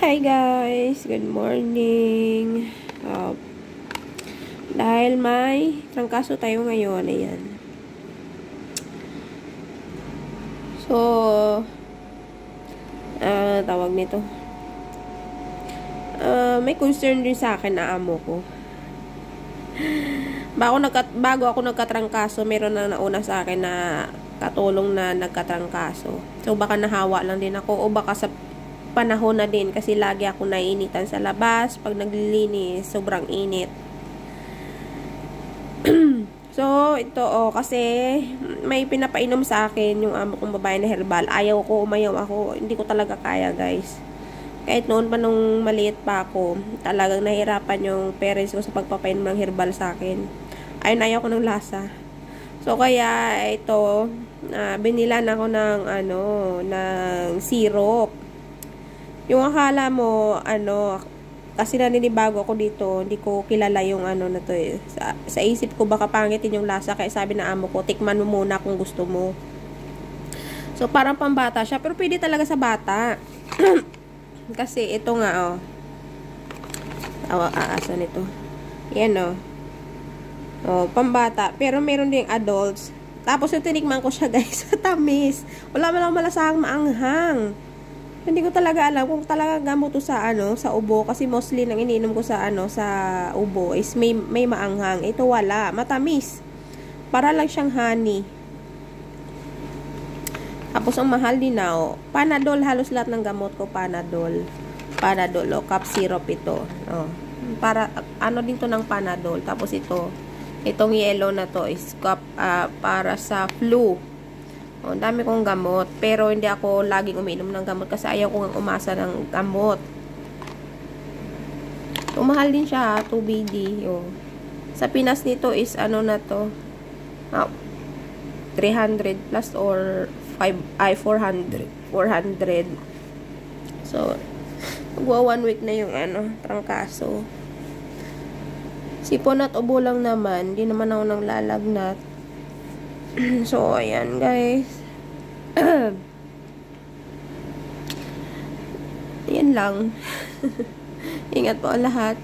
Hi guys! Good morning! Dahil may trangkaso tayo ngayon, ayan. So, tawag nito. May concern din sa akin na amo ko. Bago ako nagkatrangkaso, meron na nauna sa akin na katulong na nagkatrangkaso. So, baka nahawa lang din ako o baka sa panahon na din kasi lagi ako naiinitan sa labas pag naglilinis, sobrang init. So, ito kasi may pinapainom sa akin yung amo kong babae na herbal. Ayaw ko, umayaw ako. Hindi ko talaga kaya, guys. Kahit noon pa nung maliit pa ako, talagang nahirapan yung parents ko sa pagpapainom ng herbal sa akin. Ayaw ko ng lasa. So, kaya ito, binilan ako ng ng syrup. Yung akala mo, kasi naninibago ako dito, hindi ko kilala yung na to eh. Sa isip ko, baka pangitin yung lasa, kaya sabi na amo ko, tikman mo muna kung gusto mo. So, parang pambata siya, pero pwede talaga sa bata. Kasi, ito nga, asan ito? Yan, pambata. Pero meron ding adults. Tapos, yung tinikman ko siya, guys, sa tamis. Wala man lang malasahang maanghang. Hindi ko talaga alam kung talaga gamot to sa sa ubo kasi mostly nang iniinom ko sa sa ubo is may maanghang. Ito wala, matamis. Para lang siyang honey. Tapos ang mahal din na Panadol, halos lahat ng gamot ko Panadol. Panadol cup syrup ito. Para din to ng Panadol. Tapos itong yellow na to is cup para sa flu. Ang dami kong gamot. Pero hindi ako laging uminom ng gamot kasi ayaw kong umasa ng gamot. Umahal din siya, 2BD. Sa Pinas nito is na to? 300 plus or 400. So, magwa 1 week na yung trangkaso. Sipon at ubo lang naman. Hindi naman ako nang lalagnat. So, ayan guys. Yan lang. Ingat po lahat.